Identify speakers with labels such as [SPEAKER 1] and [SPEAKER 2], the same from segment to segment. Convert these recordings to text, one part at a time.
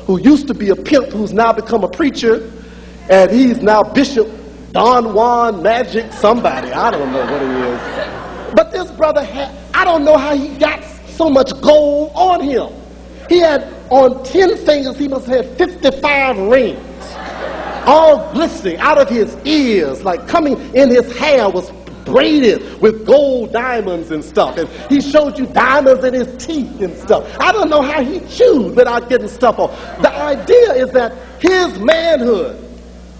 [SPEAKER 1] who used to be a pimp who's now become a preacher, and he's now Bishop Don Juan Magic somebody. I don't know what he is. But this brother I don't know how he got so much gold on him. He had on 10 fingers, he must have had 55 rings, all glistening out of his ears, like coming in his hair was braided with gold diamonds and stuff. And he showed you diamonds in his teeth and stuff. I don't know how he chewed without getting stuff on. The idea is that his manhood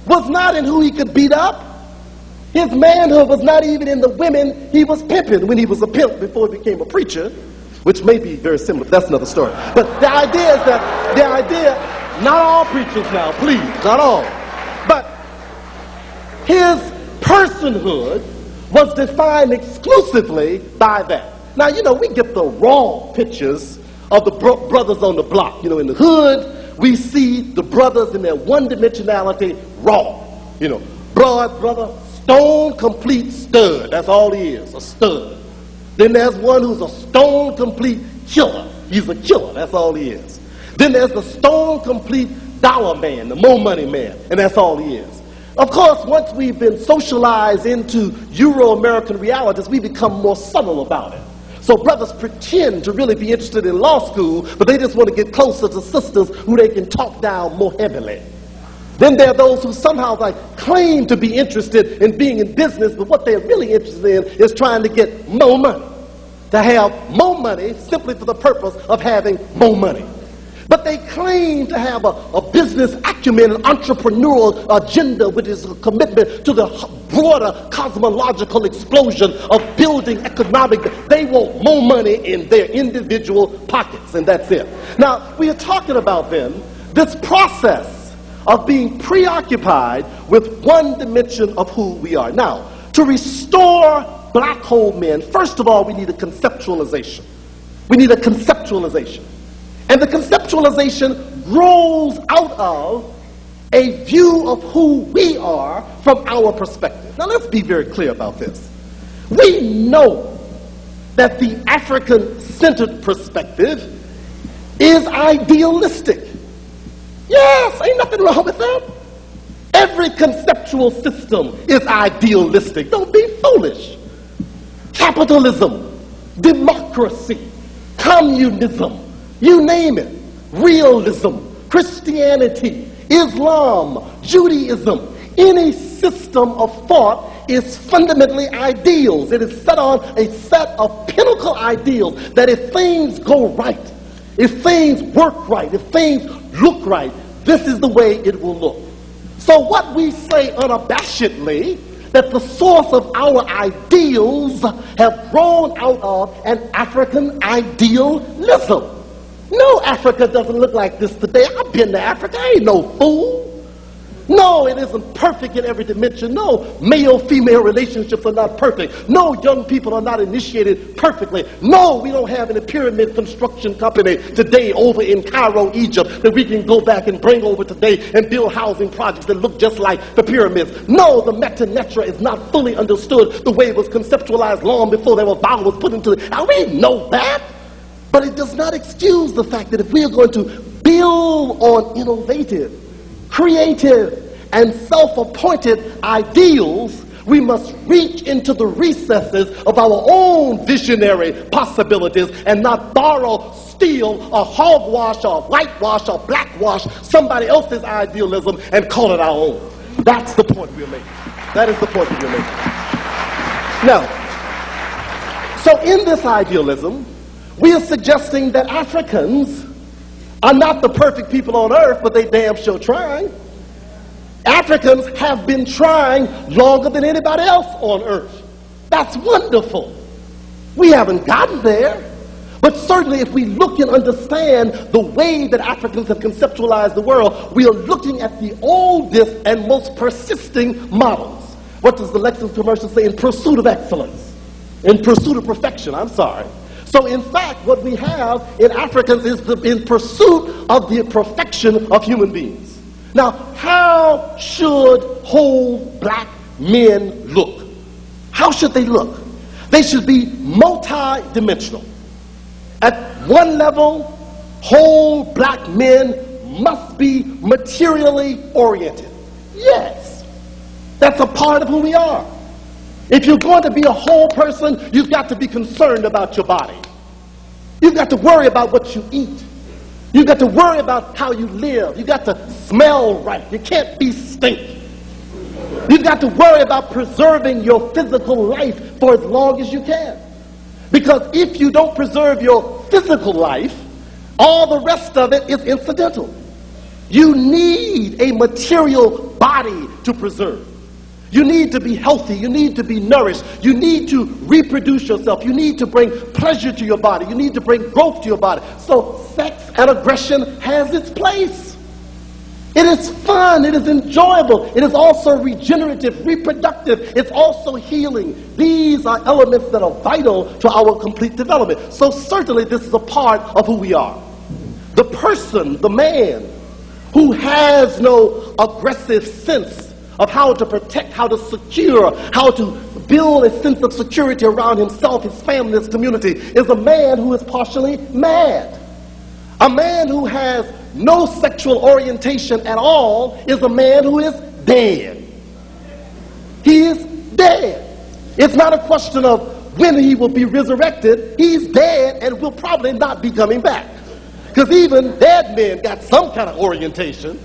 [SPEAKER 1] was not in who he could beat up. His manhood was not even in the women he was pimping when he was a pimp before he became a preacher, which may be very similar. That's another story. But the idea is that, not all preachers now, please, not all. But his personhood was defined exclusively by that. Now, you know, we get the raw pictures of the brothers on the block. You know, in the hood, we see the brothers in their one-dimensionality raw. You know, broad brother, stone complete stud. That's all he is, a stud. Then there's one who's a stone complete killer. He's a killer. That's all he is. Then there's the stone complete dollar man, the more money man, and that's all he is. Of course, once we've been socialized into Euro-American realities, we become more subtle about it. So brothers pretend to really be interested in law school, but they just want to get closer to sisters who they can talk down more heavily. Then there are those who somehow claim to be interested in being in business, but what they're really interested in is trying to get more money. To have more money simply for the purpose of having more money. But they claim to have a business acumen, an entrepreneurial agenda, which is a commitment to the broader cosmological explosion of building economic. They want more money in their individual pockets, and that's it. Now, we are talking about then this process of being preoccupied with one dimension of who we are. Now, to restore black hole men, first of all, we need a conceptualization. We need a conceptualization. And the conceptualization grows out of a view of who we are from our perspective. Now, let's be very clear about this. We know that the African-centered perspective is idealistic. Yes, ain't nothing wrong with that. Every conceptual system is idealistic. Don't be foolish. Capitalism, democracy, communism, you name it, realism, Christianity, Islam, Judaism, any system of thought is fundamentally ideals. It is set on a set of pinnacle ideals that if things go right, if things work right, if things look right, this is the way it will look. So what we say unabashedly, that the source of our ideals have grown out of an African idealism. No, Africa doesn't look like this today. I've been to Africa. I ain't no fool. No, it isn't perfect in every dimension. No, male-female relationships are not perfect. No, young people are not initiated perfectly. No, we don't have any pyramid construction company today over in Cairo, Egypt, that we can go back and bring over today and build housing projects that look just like the pyramids. No, the Meta Netra is not fully understood the way it was conceptualized long before there were vowels put into it. Now, we know that. But it does not excuse the fact that if we are going to build on innovative, creative, and self-appointed ideals, we must reach into the recesses of our own visionary possibilities and not borrow, steal, or hogwash, or whitewash, or blackwash somebody else's idealism and call it our own. That's the point we're making. That is the point that we're making. Now, so in this idealism, we are suggesting that Africans are not the perfect people on earth, but they damn sure trying. Africans have been trying longer than anybody else on earth. That's wonderful. We haven't gotten there. But certainly if we look and understand the way that Africans have conceptualized the world, we are looking at the oldest and most persisting models. What does the Lexus commercial say? In pursuit of excellence. In pursuit of perfection, I'm sorry. So in fact, what we have in Africans is in pursuit of the perfection of human beings. Now, how should whole black men look? How should they look? They should be multi-dimensional. At one level, whole black men must be materially oriented. Yes, that's a part of who we are. If you're going to be a whole person, you've got to be concerned about your body. You've got to worry about what you eat. You've got to worry about how you live. You've got to smell right. You can't be stink. You've got to worry about preserving your physical life for as long as you can. Because if you don't preserve your physical life, all the rest of it is incidental. You need a material body to preserve. You need to be healthy. You need to be nourished. You need to reproduce yourself. You need to bring pleasure to your body. You need to bring growth to your body. So sex and aggression has its place. It is fun. It is enjoyable. It is also regenerative, reproductive. It's also healing. These are elements that are vital to our complete development. So certainly this is a part of who we are. The person, the man, who has no aggressive sense of how to protect, how to secure, how to build a sense of security around himself, his family, his community, is a man who is partially mad. A man who has no sexual orientation at all is a man who is dead. He is dead. It's not a question of when he will be resurrected. He's dead and will probably not be coming back. Because even dead men got some kind of orientation.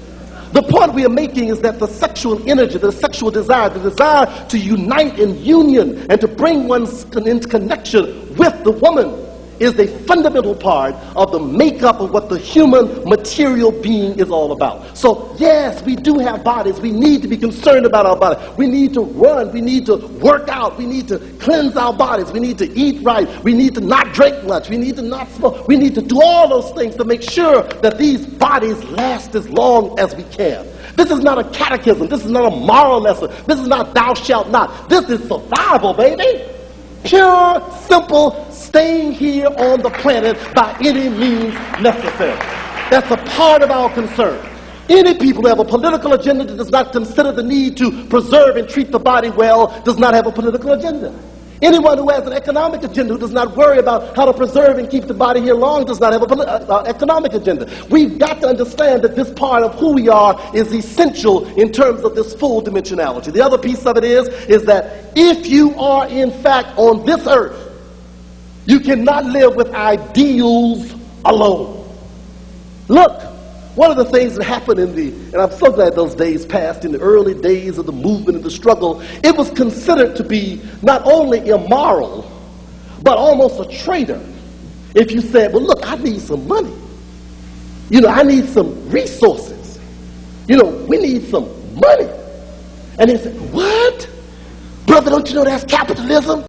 [SPEAKER 1] The point we are making is that the sexual energy, the sexual desire, the desire to unite in union and to bring one into connection with the woman is a fundamental part of the makeup of what the human material being is all about. So yes, we do have bodies. We need to be concerned about our body. We need to run. We need to work out. We need to cleanse our bodies. We need to eat right. We need to not drink much. We need to not smoke. We need to do all those things to make sure that these bodies last as long as we can. This is not a catechism. This is not a moral lesson. This is not thou shalt not. This is survival, baby. Pure, simple, staying here on the planet by any means necessary. That's a part of our concern. Any people who have a political agenda that does not consider the need to preserve and treat the body well does not have a political agenda. Anyone who has an economic agenda, who does not worry about how to preserve and keep the body here long, does not have an economic agenda. We've got to understand that this part of who we are is essential in terms of this full dimensionality. The other piece of it is that if you are in fact on this earth, you cannot live with ideals alone. Look, one of the things that happened and I'm so glad those days passed, in the early days of the movement and the struggle, it was considered to be not only immoral, but almost a traitor. If you said, well, look, I need some money. I need some resources. We need some money. And they said, what? Brother, don't you know that's capitalism?